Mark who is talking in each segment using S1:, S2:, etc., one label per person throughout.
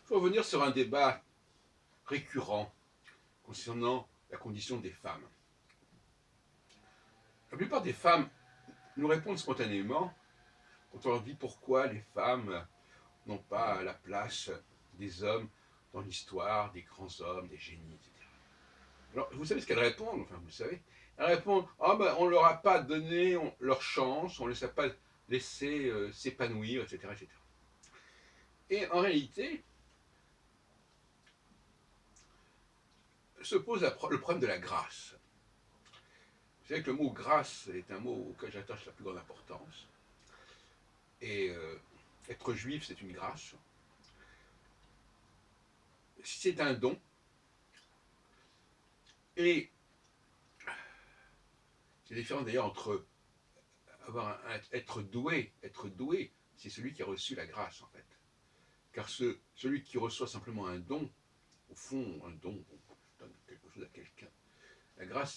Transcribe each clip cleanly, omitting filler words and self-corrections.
S1: faut revenir sur un débat récurrent concernant la condition des femmes. La plupart des femmes nous répondent spontanément quand on leur dit pourquoi les femmes n'ont pas la place des hommes dans l'histoire, des grands hommes, des génies, etc. Alors, vous savez ce qu'elles répondent, enfin vous le savez. Elles répondent ah ben, on ne leur a pas donné leur chance, on ne les a pas laissé s'épanouir, etc., etc. Et en réalité, se pose le problème de la grâce. Vous savez que le mot grâce est un mot auquel j'attache la plus grande importance. Et être juif, c'est une grâce. C'est un don. Et c'est différent d'ailleurs entre être doué, c'est celui qui a reçu la grâce en fait. Car celui qui reçoit simplement un don, au fond, un don, on donne quelque chose à quelqu'un. La grâce,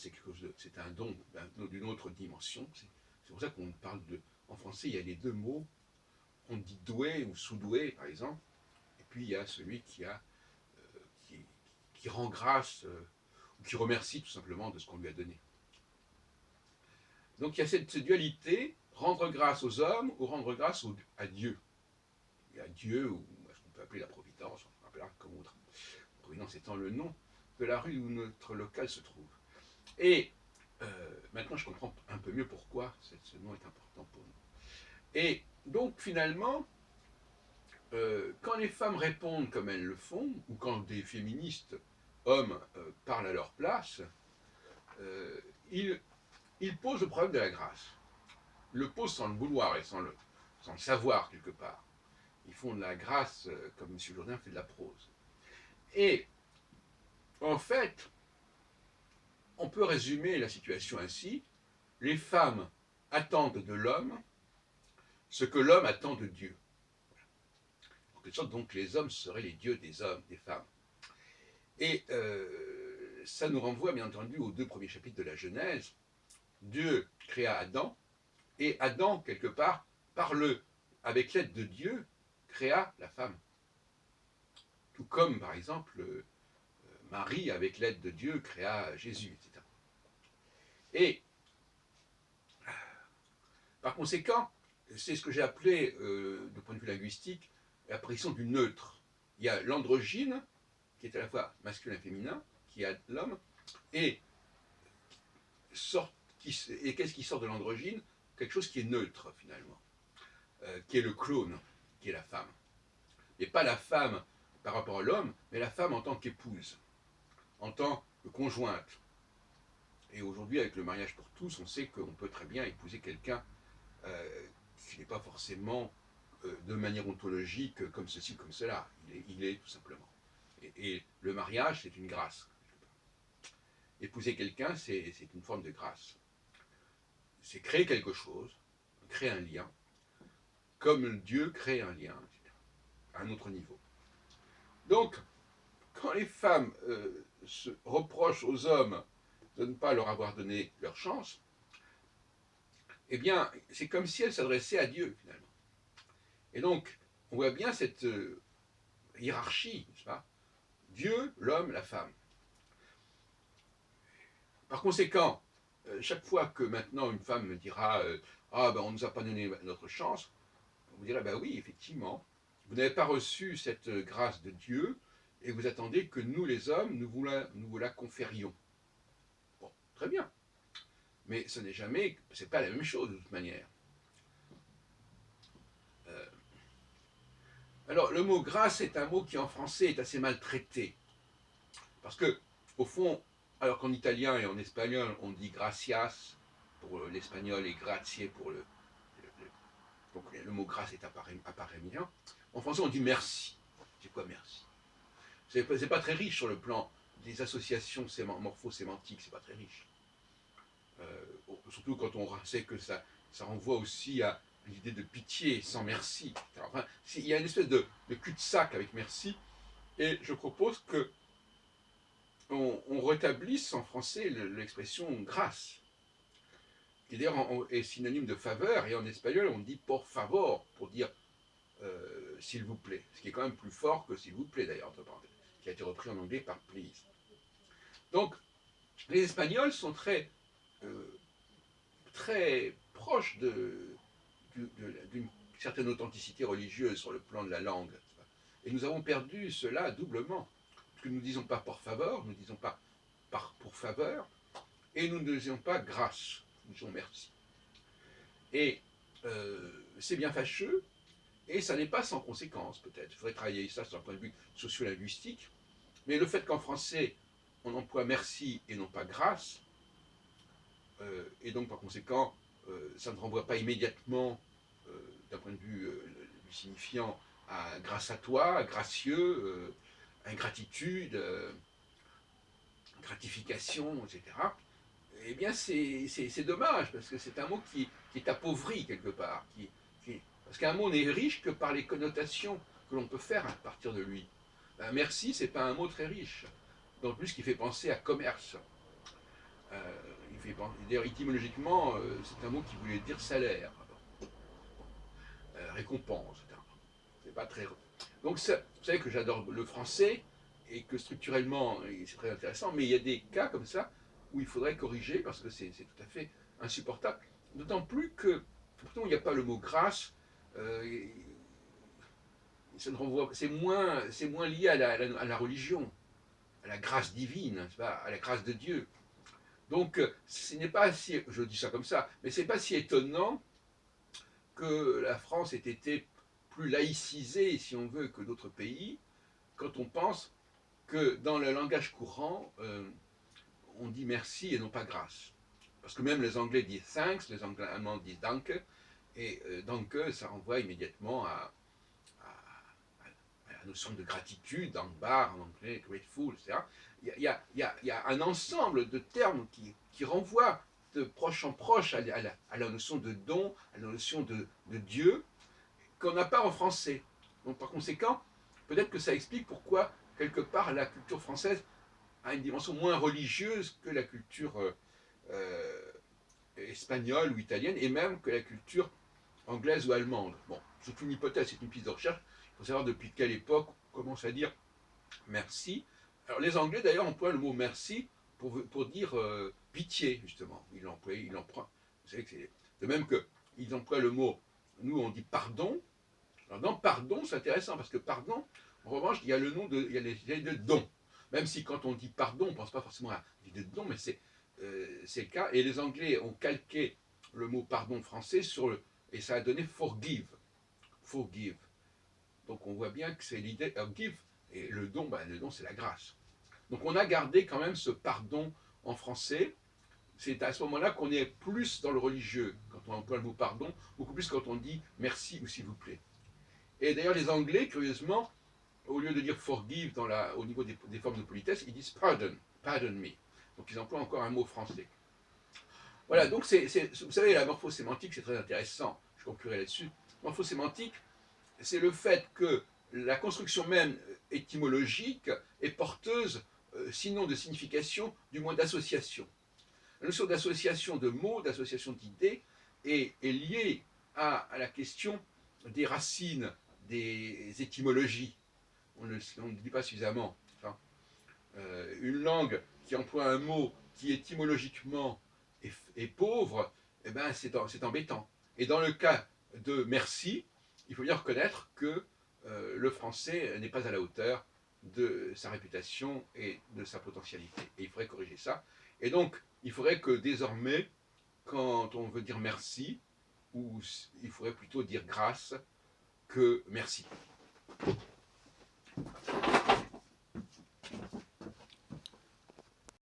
S1: c'est un don d'une autre dimension. C'est pour ça qu'on parle de. En français, il y a les deux mots. On dit doué ou sous-doué, par exemple. Et puis il y a celui qui rend grâce ou qui remercie tout simplement de ce qu'on lui a donné. Donc il y a cette dualité, rendre grâce aux hommes ou rendre grâce à Dieu. Et à Dieu, ou ce qu'on peut appeler la providence, on appellera comme autre. Providence étant le nom de la rue où notre local se trouve. Et maintenant je comprends un peu mieux pourquoi ce nom est important pour nous. Et donc finalement, quand les femmes répondent comme elles le font, ou quand des féministes hommes parlent à leur place, ils posent le problème de la grâce. Ils le posent sans le vouloir et sans le savoir quelque part. Ils font de la grâce comme M. Jourdain fait de la prose. Et en fait, on peut résumer la situation ainsi. Les femmes attendent de l'homme ce que l'homme attend de Dieu. En quelque sorte, donc, les hommes seraient les dieux des hommes, des femmes. Et ça nous renvoie, bien entendu, aux 2 premiers chapitres de la Genèse. Dieu créa Adam, et Adam, quelque part, avec l'aide de Dieu, créa la femme. Tout comme, par exemple, Marie, avec l'aide de Dieu, créa Jésus, etc. Et, par conséquent, c'est ce que j'ai appelé, du point de vue linguistique, l'apparition du neutre. Il y a l'androgyne, qui est à la fois masculin et féminin, qui est l'homme, et qu'est-ce qui sort de l'androgyne? Quelque chose qui est neutre, finalement, qui est le clone, qui est la femme. Et pas la femme par rapport à l'homme, mais la femme en tant qu'épouse, en tant que conjointe. Et aujourd'hui, avec le mariage pour tous, on sait qu'on peut très bien épouser quelqu'un qui n'est pas forcément de manière ontologique comme ceci, comme cela. Il est tout simplement. Et le mariage, c'est une grâce. Épouser quelqu'un, c'est une forme de grâce. C'est créer quelque chose, créer un lien, comme Dieu crée un lien, etc., à un autre niveau. Donc, quand les femmes se reprochent aux hommes de ne pas leur avoir donné leur chance, eh bien, c'est comme si elles s'adressaient à Dieu, finalement. Et donc, on voit bien cette hiérarchie, n'est-ce pas? Dieu, l'homme, la femme. Par conséquent, chaque fois que maintenant une femme me dira ah ben on ne nous a pas donné notre chance, vous direz ben oui, effectivement, vous n'avez pas reçu cette grâce de Dieu et vous attendez que nous les hommes, nous vous la conférions. Bon, très bien. Mais ce n'est jamais, c'est pas la même chose de toute manière. Alors le mot grâce est un mot qui en français est assez maltraité. Parce que, au fond, alors qu'en italien et en espagnol, on dit gracias pour l'espagnol et grazie pour donc le mot grâce apparaît bien. En français, on dit merci. C'est quoi merci? C'est pas très riche sur le plan des associations morpho-sémantiques, c'est pas très riche. Surtout quand on sait que ça renvoie aussi à l'idée de pitié sans merci. Enfin, il y a une espèce de cul-de-sac avec merci, et je propose que on rétablisse en français l'expression grâce, qui d'ailleurs est synonyme de faveur, et en espagnol on dit por favor, pour dire s'il vous plaît, ce qui est quand même plus fort que s'il vous plaît d'ailleurs, entre parenthèses, qui a été repris en anglais par please. Donc, les Espagnols sont euh, très proches d'une certaine authenticité religieuse sur le plan de la langue. Et nous avons perdu cela doublement. Parce que nous ne disons pas por favor, nous ne disons pas pour faveur, et nous ne disons pas grâce, nous disons merci. Et c'est bien fâcheux, et ça n'est pas sans conséquence peut-être. Il faudrait travailler ça sur un point de vue socio-linguistique. Mais le fait qu'en français, on emploie merci et non pas grâce, et donc par conséquent, ça ne renvoie pas immédiatement, d'un point de vue du signifiant, à grâce à toi, gracieux, ingratitude, gratification, etc. Eh bien, c'est dommage, parce que c'est un mot qui est appauvri quelque part. Parce qu'un mot n'est riche que par les connotations que l'on peut faire à partir de lui. Ben, merci, c'est pas un mot très riche. Donc, plus qui fait penser à commerce. D'ailleurs, étymologiquement, c'est un mot qui voulait dire salaire, récompense, etc. C'est pas très. Donc, vous savez que j'adore le français et que structurellement, c'est très intéressant, mais il y a des cas comme ça où il faudrait corriger parce que c'est tout à fait insupportable. D'autant plus que, pourtant, il n'y a pas le mot grâce. Euh, c'est moins lié à la religion, à la grâce divine, à la grâce de Dieu. Donc, ce n'est pas si, je dis ça comme ça, mais ce n'est pas si étonnant que la France ait été plus laïcisée, si on veut, que d'autres pays, quand on pense que dans le langage courant, on dit merci et non pas grâce. Parce que même les Anglais disent thanks, les Allemands disent danke, et danke, ça renvoie immédiatement à la notion de gratitude, dankbar en anglais, grateful, etc. Il y a un ensemble de termes qui renvoient de proche en proche à la notion de don, à la notion de Dieu, qu'on n'a pas en français. Donc par conséquent, peut-être que ça explique pourquoi, quelque part, la culture française a une dimension moins religieuse que la culture espagnole ou italienne, et même que la culture anglaise ou allemande. Bon, c'est une hypothèse, c'est une piste de recherche. Il faut savoir depuis quelle époque on commence à dire merci. Alors les Anglais d'ailleurs emploient le mot merci pour dire pitié, justement. Ils l'emploient. Vous savez que c'est de même qu'ils emploient le mot, nous on dit pardon. Alors dans pardon, c'est intéressant parce que pardon, en revanche, il y a il y a les de don. Même si quand on dit pardon, on ne pense pas forcément à l'idée de don, mais c'est le cas. Et les Anglais ont calqué le mot pardon français et ça a donné forgive. Forgive. Donc on voit bien que c'est l'idée of give. Et le don c'est la grâce. Donc on a gardé quand même ce pardon en français. C'est à ce moment-là qu'on est plus dans le religieux, quand on emploie le mot pardon, beaucoup plus quand on dit merci ou s'il vous plaît. Et d'ailleurs, les Anglais, curieusement, au lieu de dire forgive au niveau des formes de politesse, ils disent pardon, pardon me. Donc ils emploient encore un mot français. Voilà, donc vous savez, la morphosémantique, c'est très intéressant. Je conclurai là-dessus. Morphosémantique, c'est le fait que la construction même étymologique est porteuse, sinon de signification, du moins d'association. La notion d'association de mots, d'association d'idées, est liée à la question des racines, des étymologies. On ne le dit pas suffisamment. Enfin, une langue qui emploie un mot qui étymologiquement est pauvre, eh ben c'est embêtant. Et dans le cas de merci, il faut bien reconnaître que le français n'est pas à la hauteur de sa réputation et de sa potentialité. Et il faudrait corriger ça. Et donc, il faudrait que désormais, quand on veut dire merci, il faudrait plutôt dire grâce que merci.